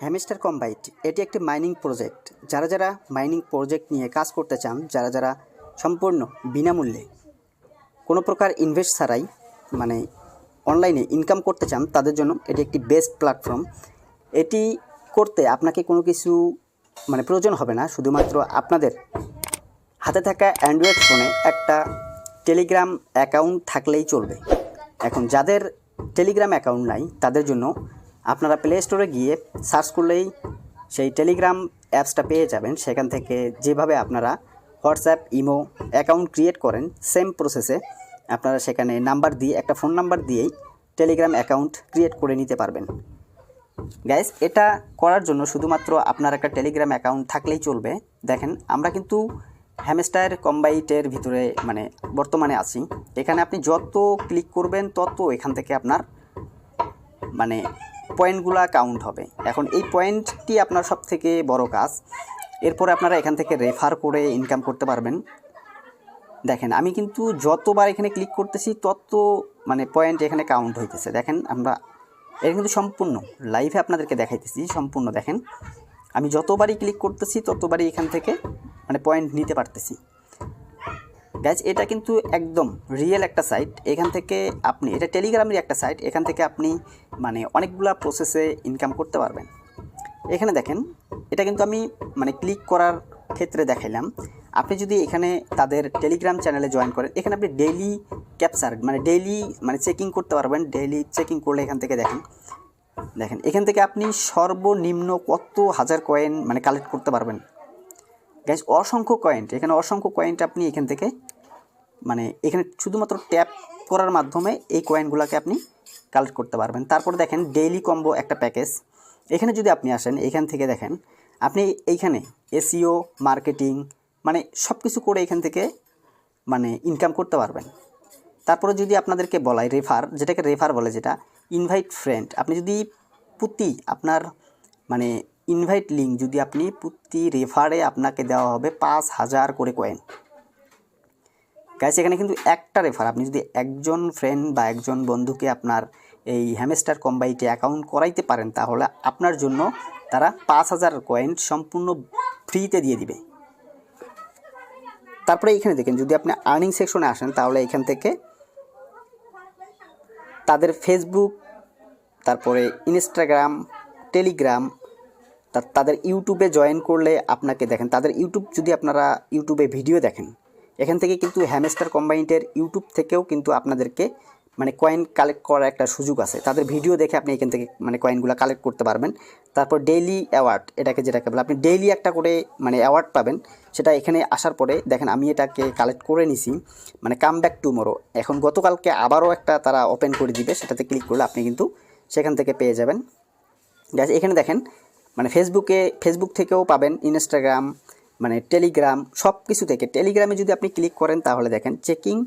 Hamster Kombat এটি একটি mining project. যারা মাইনিং প্রজেক্ট নিয়ে কাজ করতে চান, যারা সম্পূর্ণ বিনামূল্যে কোনো প্রকার ইনভেস্ট ছাড়াই অনলাইনে ইনকাম করতে চান, তাদের জন্য এটি একটি বেস্ট প্ল্যাটফর্ম। এটি করতে আপনাকে কোনো কিছু প্রয়োজন হবে না, শুধুমাত্র আপনাদের হাতে থাকা অ্যান্ড্রয়েড ফোনে একটা টেলিগ্রাম অ্যাকাউন্ট থাকলেই চলবে। এখন যাদের টেলিগ্রাম অ্যাকাউন্ট নাই, তাদের জন্য আপনারা প্লে স্টোরে গিয়ে সার্চ করলেই সেই টেলিগ্রাম অ্যাপসটা পেয়ে যাবেন। সেখান থেকে যেভাবে আপনারা হোয়াটসঅ্যাপ, ইমো অ্যাকাউন্ট ক্রিয়েট করেন, সেম প্রসেসে আপনারা সেখানে নাম্বার দিয়ে, একটা ফোন নাম্বার দিয়েই টেলিগ্রাম অ্যাকাউন্ট ক্রিয়েট করে নিতে পারবেন। গাইস, এটা করার জন্য শুধুমাত্র আপনার একটা টেলিগ্রাম অ্যাকাউন্ট থাকলেই চলবে। দেখেন, আমরা কিন্তু হ্যামস্টার কম্বাইটের ভিতরে বর্তমানে আছি। এখানে আপনি যত ক্লিক করবেন তত এখান থেকে আপনার পয়েন্টগুলো কাউন্ট হবে। এখন এই পয়েন্টটি আপনার সব থেকে বড় কাজ। এরপরে আপনারা এখান থেকে রেফার করে ইনকাম করতে পারবেন। দেখেন, আমি কিন্তু যতবার এখানে ক্লিক করতেছি তত পয়েন্ট এখানে কাউন্ট হইতেছে। দেখেন, এটা কিন্তু সম্পূর্ণ লাইভে আপনাদেরকে দেখাইতেছি। সম্পূর্ণ দেখেন, আমি যতবারই ক্লিক করতেছি ততবারই এখান থেকে পয়েন্ট নিতে পারতেছি। গাইজ, এটা কিন্তু একদম রিয়েল একটা সাইট। এখান থেকে আপনি, এটা টেলিগ্রামের একটা সাইট, এখান থেকে আপনি অনেকগুলা প্রসেসে ইনকাম করতে পারবেন। এখানে দেখেন, এটা কিন্তু আমি ক্লিক করার ক্ষেত্রে দেখাইলাম। আপনি যদি এখানে তাদের টেলিগ্রাম চ্যানেলে জয়েন করেন, এখানে আপনি ডেইলি ক্যাপচার ডেইলি চেকিং করতে পারবেন। ডেইলি চেকিং করলে এখান থেকে দেখেন এখান থেকে আপনি সর্বনিম্ন কত হাজার কয়েন কালেক্ট করতে পারবেন। গাইজ, অসংখ্য কয়েন্ট, এখানে অসংখ্য কয়েন্ট আপনি এখান থেকে এখানে শুধুমাত্র ট্যাপ করার মাধ্যমে এই কয়েনগুলোকে আপনি কালেক্ট করতে পারবেন। তারপর দেখেন, ডেইলি কম্বো একটা প্যাকেজ। এখানে যদি আপনি আসেন, এখান থেকে দেখেন আপনি এইখানে এসইও, মার্কেটিং সব কিছু করে এখান থেকে ইনকাম করতে পারবেন। তারপরে যদি আপনাদেরকে বলাই রেফার, যেটাকে রেফার বলে, যেটা ইনভাইট ফ্রেন্ড, আপনি যদি প্রতি আপনার ইনভাইট লিঙ্ক যদি আপনি প্রতি রেফারে আপনাকে দেওয়া হবে 5000 করে কয়েন। গাইস, এখানে কিন্তু একটা রেফার, আপনি যদি একজন ফ্রেন্ড বা একজন বন্ধুকে আপনার এই হ্যামস্টার কম্বাইটে অ্যাকাউন্ট করাইতে পারেন, তাহলে আপনার জন্য তারা 5000 কয়েন সম্পূর্ণ ফ্রিতে দিয়ে দিবে। তারপরে এখানে দেখেন, যদি আপনি আর্নিং সেকশনে আসেন, তাহলে এখান থেকে তাদের ফেসবুক, তারপরে ইনস্টাগ্রাম, টেলিগ্রাম, তাদের ইউটিউবে জয়েন করলে আপনাকে দেখেন, তাদের ইউটিউব যদি আপনারা ইউটিউবে ভিডিও দেখেন, এখান থেকে কিন্তু হ্যামস্টার কম্বাইটের ইউটিউব থেকেও কিন্তু আপনাদেরকে কয়েন কালেক্ট করার একটা সুযোগ আছে। তাদের ভিডিও দেখে আপনি এখান থেকে কয়েনগুলো কালেক্ট করতে পারবেন। তারপর ডেইলি অ্যাওয়ার্ড, যেটাকে বলে, আপনি ডেইলি একটা করে অ্যাওয়ার্ড পাবেন। সেটা এখানে আসার পরে দেখেন, আমি এটাকে কালেক্ট করে নিছি, কাম ব্যাক টুমোরো। এখন গতকালকে আবারও একটা তারা ওপেন করে দিবে, সেটাতে ক্লিক করলে আপনি কিন্তু সেখান থেকে পেয়ে যাবেন। এখানে দেখেন ফেসবুক থেকেও পাবেন, ইনস্টাগ্রাম, টেলিগ্রাম, সব কিছু থেকে। টেলিগ্রামে যদি আপনি ক্লিক করেন, তাহলে দেখেন চেকিং,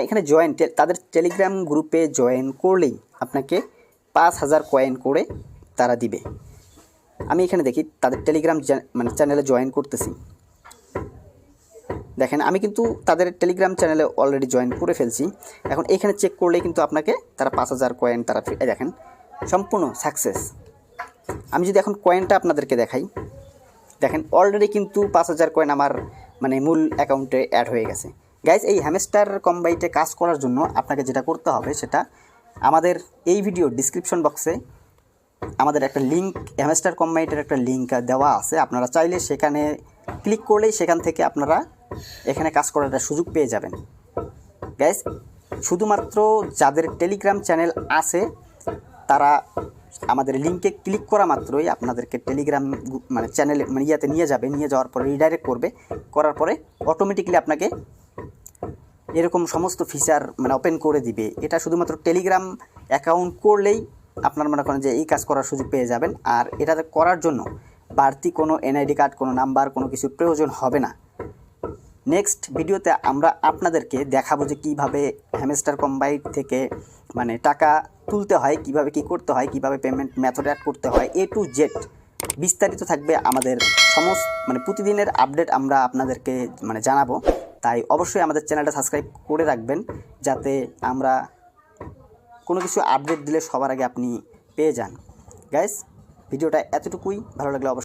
এখানে জয়েন, তাদের টেলিগ্রাম গ্রুপে জয়েন করলেই আপনাকে 5000 কয়েন করে তারা দিবে। আমি এখানে দেখি তাদের টেলিগ্রাম চ্যানেলে জয়েন করতেছি। দেখেন, আমি কিন্তু তাদের টেলিগ্রাম চ্যানেলে অলরেডি জয়েন করে ফেলছি। এখন এখানে চেক করলেই কিন্তু আপনাকে তারা 5000 কয়েন তারা দেখেন সম্পূর্ণ সাকসেস। আমি যদি এখন কয়েনটা আপনাদেরকে দেখাই, দেখেন অলরেডি কিন্তু 5000 কয়েন আমার মূল অ্যাকাউন্টে অ্যাড হয়ে গেছে। গাইজ, এই হ্যামস্টার কম্বাইটে কাজ করার জন্য আপনাকে যেটা করতে হবে, সেটা আমাদের এই ভিডিও ডিসক্রিপশন বক্সে আমাদের একটা লিঙ্ক, হ্যামস্টার কম্বাইটের একটা লিঙ্ক দেওয়া আছে। আপনারা চাইলে সেখানে ক্লিক করলেই সেখান থেকে আপনারা এখানে কাজ করার একটা সুযোগ পেয়ে যাবেন। গাইজ, শুধুমাত্র যাদের টেলিগ্রাম চ্যানেল আছে, তারা আমাদের লিঙ্কে ক্লিক করা মাত্রই আপনাদেরকে টেলিগ্রাম চ্যানেলে ইয়াতে নিয়ে যাবে। নিয়ে যাওয়ার পরে রিডাইরেক্ট করবে, করার পরে অটোমেটিকলি আপনাকে এরকম সমস্ত ফিচার ওপেন করে দিবে। এটা শুধুমাত্র টেলিগ্রাম অ্যাকাউন্ট করলেই আপনার মনে করেন যে এই কাজ করার সুযোগ পেয়ে যাবেন। আর এটা করার জন্য বাড়তি কোনো এনআইডি কার্ড, কোনো নাম্বার, কোনো কিছুর প্রয়োজন হবে না। নেক্সট ভিডিওতে আমরা আপনাদেরকে দেখাবো যে কীভাবে হ্যামস্টার কম্বাইট থেকে টাকা তুলতে হয়, কিভাবে কি করতে হয়, কিভাবে পেমেন্ট মেথড অ্যাড করতে হয়, A to Z বিস্তারিত থাকবে। আমাদের সমস্ত প্রতিদিনের আপডেট আমরা আপনাদেরকে জানাবো। তাই অবশ্যই আমাদের চ্যানেলটা সাবস্ক্রাইব করে রাখবেন, যাতে আমরা কোনো কিছু আপডেট দিলে সবার আগে আপনি পেয়ে যান। গাইস, ভিডিওটা এতটুকুই, ভালো লাগলে অবশ্যই